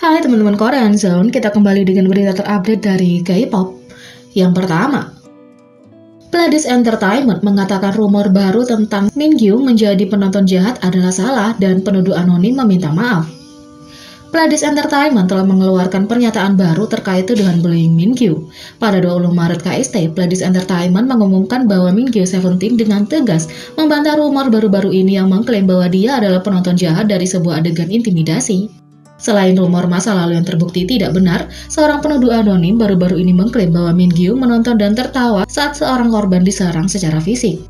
Hai teman-teman Korean Zone, kita kembali dengan berita terupdate dari K-pop. Yang pertama, Pledis Entertainment mengatakan rumor baru tentang Mingyu menjadi penonton jahat adalah salah dan penuduh anonim meminta maaf. Pledis Entertainment telah mengeluarkan pernyataan baru terkait tuduhan bullying Mingyu. Pada 20 Maret KST, Pledis Entertainment mengumumkan bahwa Mingyu 17 dengan tegas membantah rumor baru-baru ini yang mengklaim bahwa dia adalah penonton jahat dari sebuah adegan intimidasi. Selain rumor masa lalu yang terbukti tidak benar, seorang penuduh anonim baru-baru ini mengklaim bahwa Mingyu menonton dan tertawa saat seorang korban diserang secara fisik.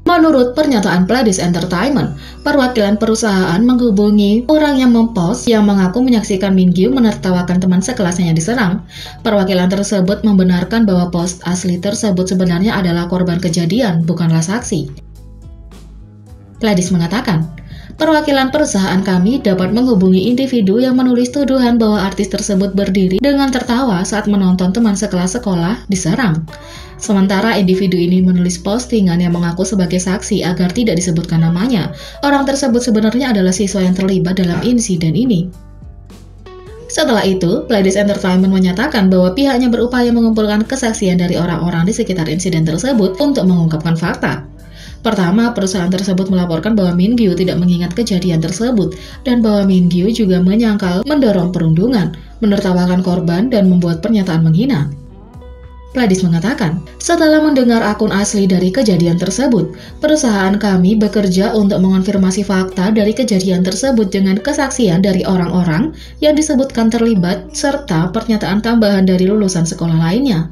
Menurut pernyataan Pledis Entertainment, perwakilan perusahaan menghubungi orang yang mempost yang mengaku menyaksikan Mingyu menertawakan teman sekelasnya yang diserang. Perwakilan tersebut membenarkan bahwa post asli tersebut sebenarnya adalah korban kejadian, bukanlah saksi. Pledis mengatakan, perwakilan perusahaan kami dapat menghubungi individu yang menulis tuduhan bahwa artis tersebut berdiri dengan tertawa saat menonton teman sekelas sekolah diserang. Sementara individu ini menulis postingan yang mengaku sebagai saksi agar tidak disebutkan namanya. Orang tersebut sebenarnya adalah siswa yang terlibat dalam insiden ini. Setelah itu, Pledis Entertainment menyatakan bahwa pihaknya berupaya mengumpulkan kesaksian dari orang-orang di sekitar insiden tersebut untuk mengungkapkan fakta. Pertama, perusahaan tersebut melaporkan bahwa Mingyu tidak mengingat kejadian tersebut dan bahwa Mingyu juga menyangkal mendorong perundungan, menertawakan korban, dan membuat pernyataan menghina. Pledis mengatakan, setelah mendengar akun asli dari kejadian tersebut, perusahaan kami bekerja untuk mengonfirmasi fakta dari kejadian tersebut dengan kesaksian dari orang-orang yang disebutkan terlibat serta pernyataan tambahan dari lulusan sekolah lainnya.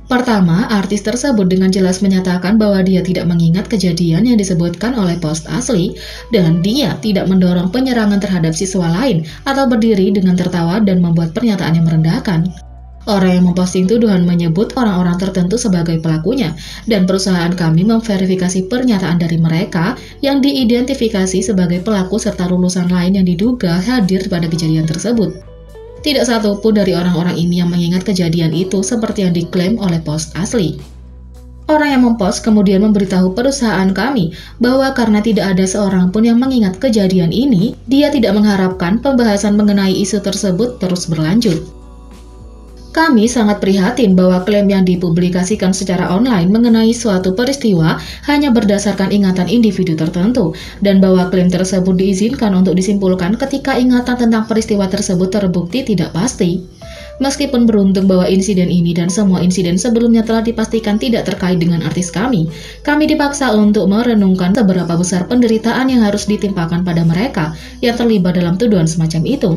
Pertama, artis tersebut dengan jelas menyatakan bahwa dia tidak mengingat kejadian yang disebutkan oleh post asli dan dia tidak mendorong penyerangan terhadap siswa lain atau berdiri dengan tertawa dan membuat pernyataan yang merendahkan. Orang yang memposting tuduhan menyebut orang-orang tertentu sebagai pelakunya dan perusahaan kami memverifikasi pernyataan dari mereka yang diidentifikasi sebagai pelaku serta lulusan lain yang diduga hadir pada kejadian tersebut. Tidak satu pun dari orang-orang ini yang mengingat kejadian itu seperti yang diklaim oleh post asli. Orang yang mempost kemudian memberitahu perusahaan kami bahwa karena tidak ada seorang pun yang mengingat kejadian ini, dia tidak mengharapkan pembahasan mengenai isu tersebut terus berlanjut. Kami sangat prihatin bahwa klaim yang dipublikasikan secara online mengenai suatu peristiwa hanya berdasarkan ingatan individu tertentu, dan bahwa klaim tersebut diizinkan untuk disimpulkan ketika ingatan tentang peristiwa tersebut terbukti tidak pasti. Meskipun beruntung bahwa insiden ini dan semua insiden sebelumnya telah dipastikan tidak terkait dengan artis kami dipaksa untuk merenungkan seberapa besar penderitaan yang harus ditimpakan pada mereka yang terlibat dalam tuduhan semacam itu.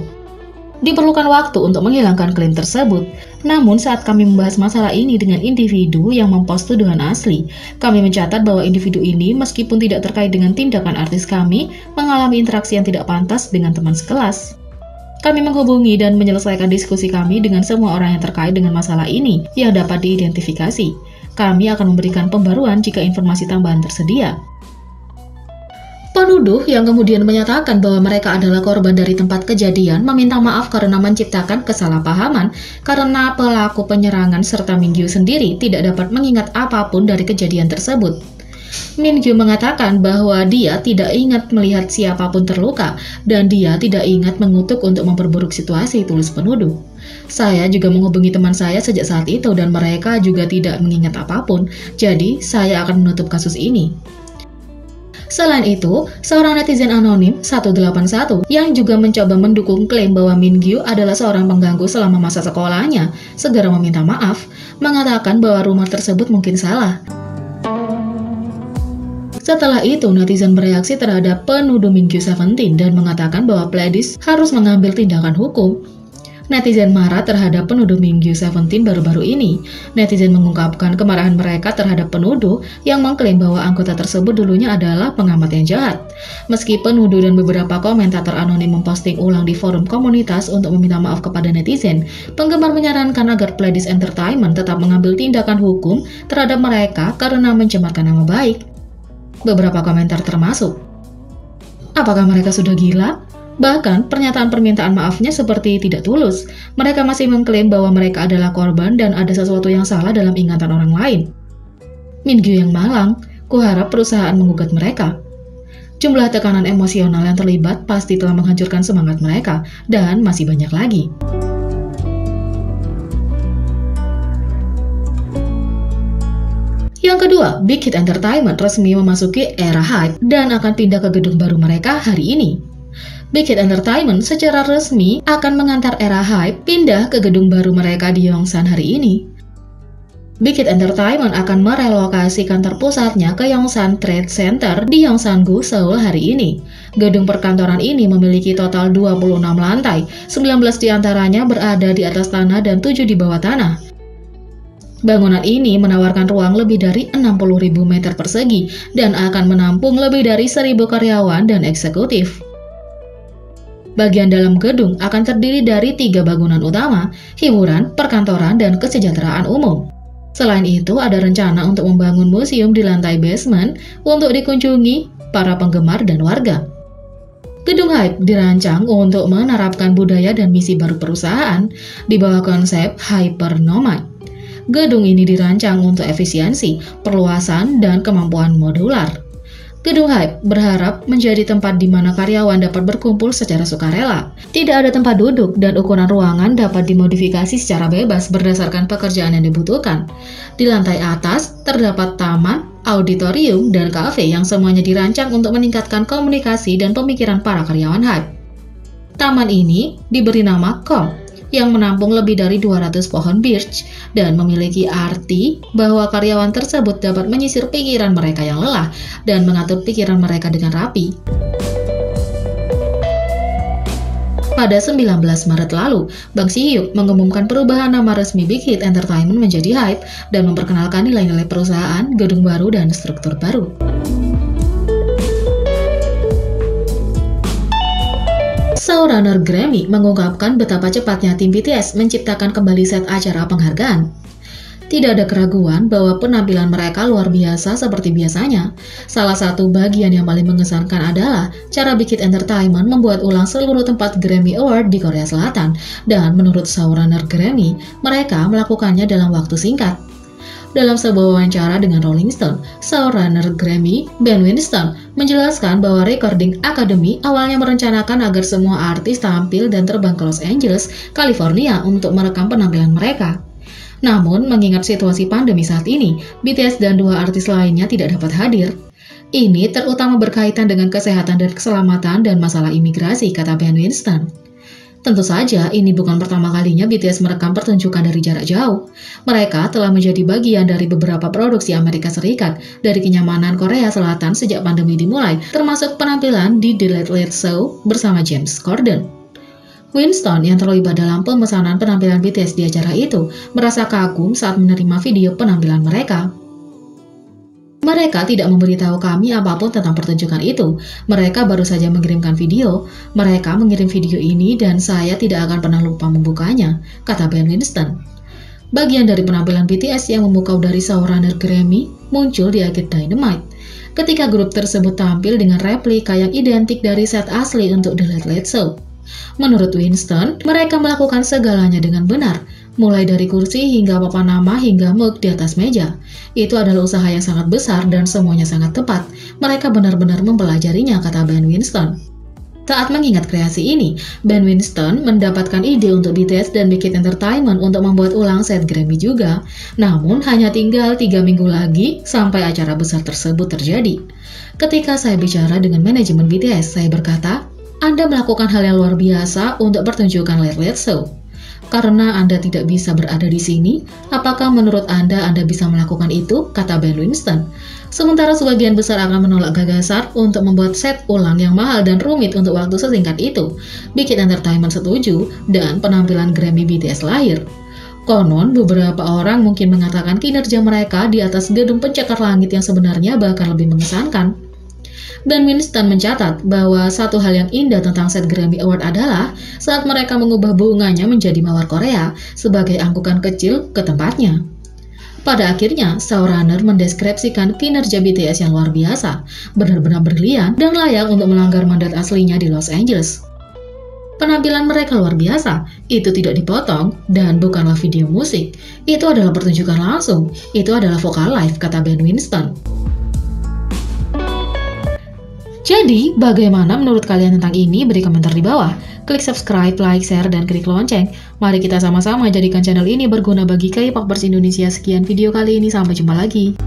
Diperlukan waktu untuk menghilangkan klaim tersebut. Namun saat kami membahas masalah ini dengan individu yang mempost tuduhan asli, kami mencatat bahwa individu ini meskipun tidak terkait dengan tindakan artis kami, mengalami interaksi yang tidak pantas dengan teman sekelas. Kami menghubungi dan menyelesaikan diskusi kami dengan semua orang yang terkait dengan masalah ini yang dapat diidentifikasi. Kami akan memberikan pembaruan jika informasi tambahan tersedia. Penuduh yang kemudian menyatakan bahwa mereka adalah korban dari tempat kejadian meminta maaf karena menciptakan kesalahpahaman karena pelaku penyerangan serta Mingyu sendiri tidak dapat mengingat apapun dari kejadian tersebut. Mingyu mengatakan bahwa dia tidak ingat melihat siapapun terluka dan dia tidak ingat mengutuk untuk memperburuk situasi, tulis penuduh. Saya juga menghubungi teman saya sejak saat itu dan mereka juga tidak mengingat apapun, jadi saya akan menutup kasus ini. Selain itu, seorang netizen anonim 181 yang juga mencoba mendukung klaim bahwa Mingyu adalah seorang pengganggu selama masa sekolahnya segera meminta maaf, mengatakan bahwa rumor tersebut mungkin salah. Setelah itu, netizen bereaksi terhadap penuduh Mingyu 17 dan mengatakan bahwa Pledis harus mengambil tindakan hukum. Netizen marah terhadap penuduh Mingyu 17 baru-baru ini. Netizen mengungkapkan kemarahan mereka terhadap penuduh yang mengklaim bahwa anggota tersebut dulunya adalah pengamat yang jahat. Meski penuduh dan beberapa komentator anonim memposting ulang di forum komunitas untuk meminta maaf kepada netizen, penggemar menyarankan agar Pledis Entertainment tetap mengambil tindakan hukum terhadap mereka karena mencemarkan nama baik. Beberapa komentar termasuk, apakah mereka sudah gila? Bahkan, pernyataan permintaan maafnya seperti tidak tulus. Mereka masih mengklaim bahwa mereka adalah korban dan ada sesuatu yang salah dalam ingatan orang lain. Mingyu yang malang, kuharap perusahaan menggugat mereka. Jumlah tekanan emosional yang terlibat pasti telah menghancurkan semangat mereka, dan masih banyak lagi. Yang kedua, Big Hit Entertainment resmi memasuki era hype dan akan pindah ke gedung baru mereka hari ini. Big Hit Entertainment secara resmi akan mengantar era hype pindah ke gedung baru mereka di Yongsan hari ini. Big Hit Entertainment akan merelokasi kantor pusatnya ke Yongsan Trade Center di Yongsan-gu, Seoul hari ini. Gedung perkantoran ini memiliki total 26 lantai, 19 diantaranya berada di atas tanah dan 7 di bawah tanah. Bangunan ini menawarkan ruang lebih dari 60.000 meter persegi dan akan menampung lebih dari 1.000 karyawan dan eksekutif. Bagian dalam gedung akan terdiri dari 3 bangunan utama, hiburan, perkantoran, dan kesejahteraan umum. Selain itu, ada rencana untuk membangun museum di lantai basement untuk dikunjungi para penggemar dan warga. Gedung Hype dirancang untuk menerapkan budaya dan misi baru perusahaan di bawah konsep Hypernomad. Gedung ini dirancang untuk efisiensi, perluasan, dan kemampuan modular. Gedung Hype berharap menjadi tempat di mana karyawan dapat berkumpul secara sukarela. Tidak ada tempat duduk dan ukuran ruangan dapat dimodifikasi secara bebas berdasarkan pekerjaan yang dibutuhkan. Di lantai atas terdapat taman, auditorium, dan kafe yang semuanya dirancang untuk meningkatkan komunikasi dan pemikiran para karyawan Hype. Taman ini diberi nama Kong, yang menampung lebih dari 200 pohon birch dan memiliki arti bahwa karyawan tersebut dapat menyisir pikiran mereka yang lelah dan mengatur pikiran mereka dengan rapi. Pada 19 Maret lalu, Bang Si-hyuk mengumumkan perubahan nama resmi Big Hit Entertainment menjadi Hype dan memperkenalkan nilai-nilai perusahaan, gedung baru, dan struktur baru. Showrunner Grammy mengungkapkan betapa cepatnya tim BTS menciptakan kembali set acara penghargaan. Tidak ada keraguan bahwa penampilan mereka luar biasa seperti biasanya. Salah satu bagian yang paling mengesankan adalah cara Big Hit Entertainment membuat ulang seluruh tempat Grammy Award di Korea Selatan, dan menurut showrunner Grammy, mereka melakukannya dalam waktu singkat. Dalam sebuah wawancara dengan Rolling Stone, showrunner Grammy, Ben Winston, menjelaskan bahwa Recording Academy awalnya merencanakan agar semua artis tampil dan terbang ke Los Angeles, California untuk merekam penampilan mereka. Namun, mengingat situasi pandemi saat ini, BTS dan 2 artis lainnya tidak dapat hadir. Ini terutama berkaitan dengan kesehatan dan keselamatan dan masalah imigrasi, kata Ben Winston. Tentu saja, ini bukan pertama kalinya BTS merekam pertunjukan dari jarak jauh. Mereka telah menjadi bagian dari beberapa produksi Amerika Serikat dari kenyamanan Korea Selatan sejak pandemi dimulai, termasuk penampilan di The Late Late Show bersama James Corden. Winston yang terlibat dalam pemesanan penampilan BTS di acara itu merasa kagum saat menerima video penampilan mereka. Mereka tidak memberitahu kami apapun tentang pertunjukan itu. Mereka baru saja mengirimkan video. Mereka mengirim video ini dan saya tidak akan pernah lupa membukanya, kata Ben Winston. Bagian dari penampilan BTS yang memukau dari showrunner Grammy muncul di akhir Dynamite, ketika grup tersebut tampil dengan replika yang identik dari set asli untuk The Late Late Show. Menurut Winston, mereka melakukan segalanya dengan benar, mulai dari kursi hingga papan nama hingga mug di atas meja. Itu adalah usaha yang sangat besar dan semuanya sangat tepat. Mereka benar-benar mempelajarinya, kata Ben Winston. Saat mengingat kreasi ini, Ben Winston mendapatkan ide untuk BTS dan Big Hit Entertainment untuk membuat ulang set Grammy juga. Namun hanya tinggal 3 minggu lagi sampai acara besar tersebut terjadi. Ketika saya bicara dengan manajemen BTS, saya berkata, Anda melakukan hal yang luar biasa untuk pertunjukan Late Late Show. Karena Anda tidak bisa berada di sini, apakah menurut Anda bisa melakukan itu? Kata Ben Winston. Sementara sebagian besar akan menolak gagasan untuk membuat set ulang yang mahal dan rumit untuk waktu sesingkat itu. Big Hit Entertainment setuju dan penampilan Grammy BTS lahir. Konon, beberapa orang mungkin mengatakan kinerja mereka di atas gedung pencakar langit yang sebenarnya bahkan lebih mengesankan. Ben Winston mencatat bahwa satu hal yang indah tentang set Grammy Award adalah saat mereka mengubah bunganya menjadi mawar Korea sebagai angkukan kecil ke tempatnya. Pada akhirnya, showrunner mendeskripsikan kinerja BTS yang luar biasa, benar-benar brilian dan layak untuk melanggar mandat aslinya di Los Angeles. Penampilan mereka luar biasa, itu tidak dipotong dan bukanlah video musik. Itu adalah pertunjukan langsung, itu adalah vokal live, kata Ben Winston. Jadi, bagaimana menurut kalian tentang ini? Beri komentar di bawah. Klik subscribe, like, share, dan klik lonceng. Mari kita sama-sama jadikan channel ini berguna bagi K-popers Indonesia. Sekian video kali ini, sampai jumpa lagi.